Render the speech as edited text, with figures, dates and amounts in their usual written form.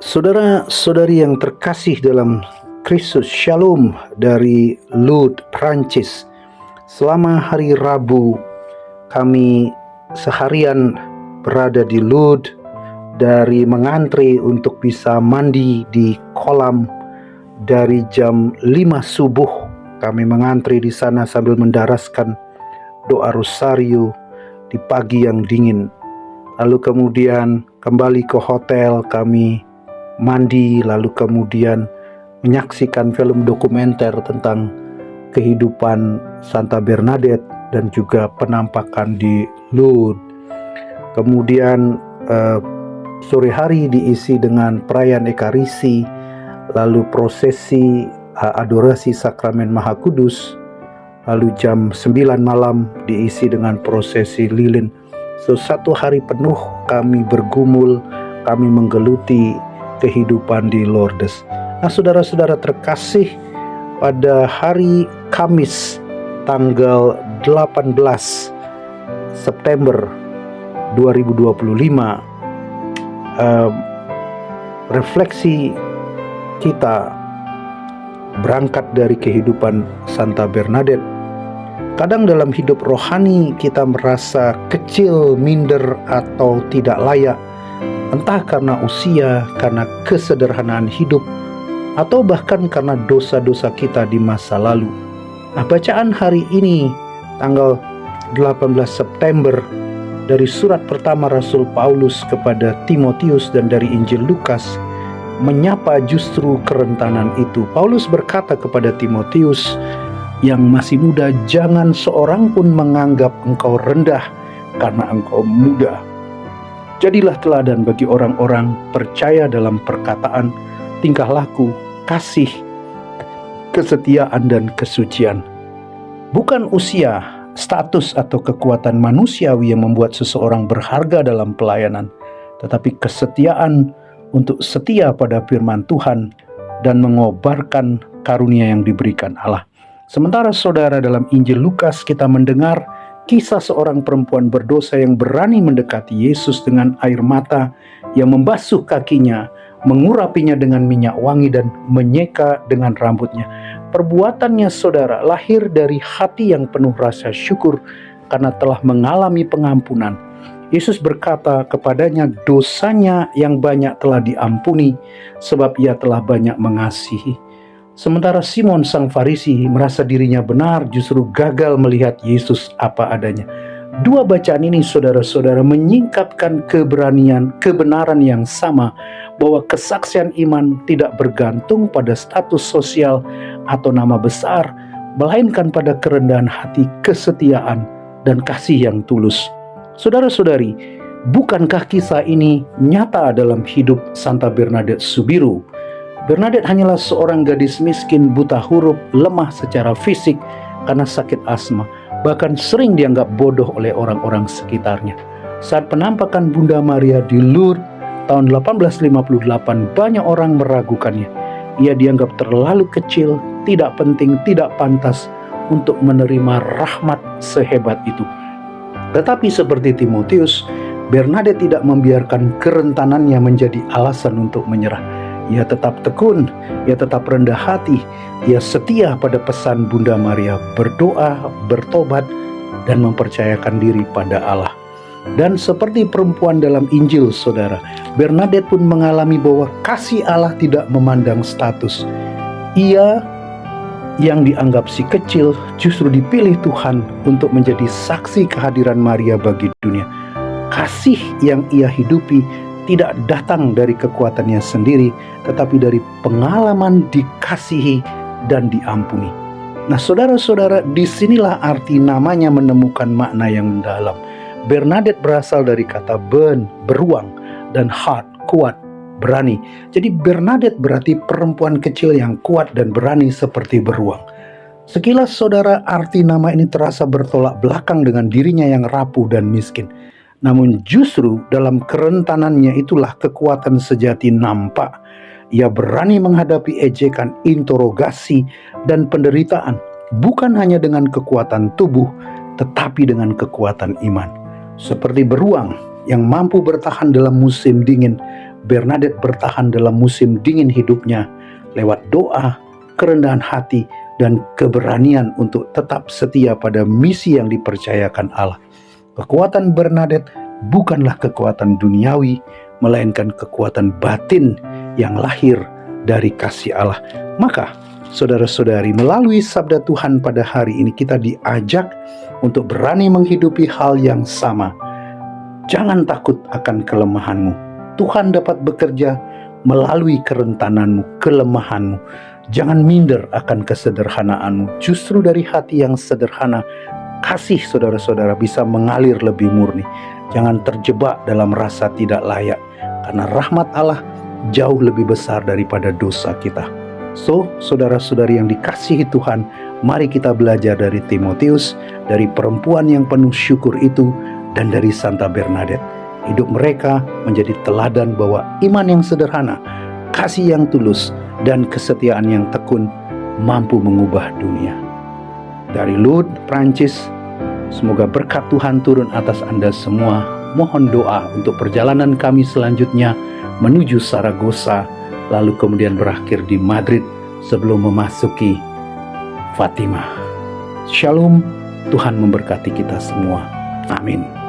Saudara-saudari yang terkasih dalam Kristus, Shalom dari Lourdes, Prancis. Selama hari Rabu, kami seharian berada di Lourdes, dari mengantri untuk bisa mandi di kolam dari jam 5 subuh. Kami mengantri di sana sambil mendaraskan doa rosario di pagi yang dingin. Lalu kemudian kembali ke hotel, kami mandi, lalu kemudian menyaksikan film dokumenter tentang kehidupan Santa Bernadette dan juga penampakan di Lourdes. Kemudian sore hari diisi dengan perayaan Ekaristi, lalu prosesi adorasi sakramen Maha Kudus, lalu jam 9 malam diisi dengan prosesi lilin. Satu hari penuh kami bergumul, kami menggeluti kehidupan di Lourdes. Nah, saudara-saudara terkasih, pada hari Kamis tanggal 18 September 2025, refleksi kita berangkat dari kehidupan Santa Bernadette. Kadang dalam hidup rohani kita merasa kecil, minder, atau tidak layak, entah karena usia, karena kesederhanaan hidup, atau bahkan karena dosa-dosa kita di masa lalu. Nah, bacaan hari ini tanggal 18 September dari surat pertama Rasul Paulus kepada Timotius dan dari Injil Lukas menyapa justru kerentanan itu. Paulus berkata kepada Timotius yang masih muda, "Jangan seorang pun menganggap engkau rendah karena engkau muda. Jadilah teladan bagi orang-orang percaya dalam perkataan, tingkah laku, kasih, kesetiaan, dan kesucian." Bukan usia, status, atau kekuatan manusiawi yang membuat seseorang berharga dalam pelayanan, tetapi kesetiaan untuk setia pada firman Tuhan dan mengobarkan karunia yang diberikan Allah. Sementara saudara, dalam Injil Lukas kita mendengar kisah seorang perempuan berdosa yang berani mendekati Yesus dengan air mata, yang membasuh kakinya, mengurapinya dengan minyak wangi, dan menyeka dengan rambutnya. Perbuatannya, saudara, lahir dari hati yang penuh rasa syukur karena telah mengalami pengampunan. Yesus berkata kepadanya, dosanya yang banyak telah diampuni sebab ia telah banyak mengasihi. Sementara Simon sang Farisi merasa dirinya benar, justru gagal melihat Yesus apa adanya. Dua bacaan ini, saudara-saudara, menyingkapkan kebenaran yang sama, bahwa kesaksian iman tidak bergantung pada status sosial atau nama besar, melainkan pada kerendahan hati, kesetiaan, dan kasih yang tulus. Saudara-saudari, bukankah kisah ini nyata dalam hidup Santa Bernadette Soubirous? Bernadette hanyalah seorang gadis miskin, buta huruf, lemah secara fisik karena sakit asma, bahkan sering dianggap bodoh oleh orang-orang sekitarnya. Saat penampakan Bunda Maria di Lourdes tahun 1858, banyak orang meragukannya. Ia dianggap terlalu kecil, tidak penting, tidak pantas untuk menerima rahmat sehebat itu. Tetapi seperti Timotius, Bernadette tidak membiarkan kerentanannya menjadi alasan untuk menyerah. Ia tetap tekun, ia tetap rendah hati, ia setia pada pesan Bunda Maria, berdoa, bertobat, dan mempercayakan diri pada Allah. Dan seperti perempuan dalam Injil, saudara, Bernadette pun mengalami bahwa kasih Allah tidak memandang status. Ia yang dianggap si kecil justru dipilih Tuhan untuk menjadi saksi kehadiran Maria bagi dunia. Kasih yang ia hidupi tidak datang dari kekuatannya sendiri, tetapi dari pengalaman dikasihi dan diampuni. Nah, saudara-saudara, disinilah arti namanya menemukan makna yang mendalam. Bernadette berasal dari kata bern, beruang, dan heart, kuat, berani. Jadi Bernadette berarti perempuan kecil yang kuat dan berani seperti beruang. Sekilas, saudara, arti nama ini terasa bertolak belakang dengan dirinya yang rapuh dan miskin. Namun justru dalam kerentanannya itulah kekuatan sejati nampak. Ia berani menghadapi ejekan, interogasi, dan penderitaan, bukan hanya dengan kekuatan tubuh, tetapi dengan kekuatan iman. Seperti beruang yang mampu bertahan dalam musim dingin, Bernadette bertahan dalam musim dingin hidupnya lewat doa, kerendahan hati, dan keberanian untuk tetap setia pada misi yang dipercayakan Allah. Kekuatan Bernadette bukanlah kekuatan duniawi, melainkan kekuatan batin yang lahir dari kasih Allah. Maka, saudara-saudari, melalui sabda Tuhan pada hari ini kita diajak untuk berani menghidupi hal yang sama. Jangan takut akan kelemahanmu. Tuhan dapat bekerja melalui kerentananmu, kelemahanmu. Jangan minder akan kesederhanaanmu. Justru dari hati yang sederhana, kasih saudara-saudara bisa mengalir lebih murni. Jangan terjebak dalam rasa tidak layak, karena rahmat Allah jauh lebih besar daripada dosa kita. So, saudara-saudari yang dikasihi Tuhan, mari kita belajar dari Timotius, dari perempuan yang penuh syukur itu, dan dari Santa Bernadette. Hidup mereka menjadi teladan bahwa iman yang sederhana, kasih yang tulus, dan kesetiaan yang tekun mampu mengubah dunia. Dari Lourdes, Prancis, semoga berkat Tuhan turun atas Anda semua. Mohon doa untuk perjalanan kami selanjutnya menuju Saragossa, lalu kemudian berakhir di Madrid sebelum memasuki Fatima. Shalom, Tuhan memberkati kita semua. Amin.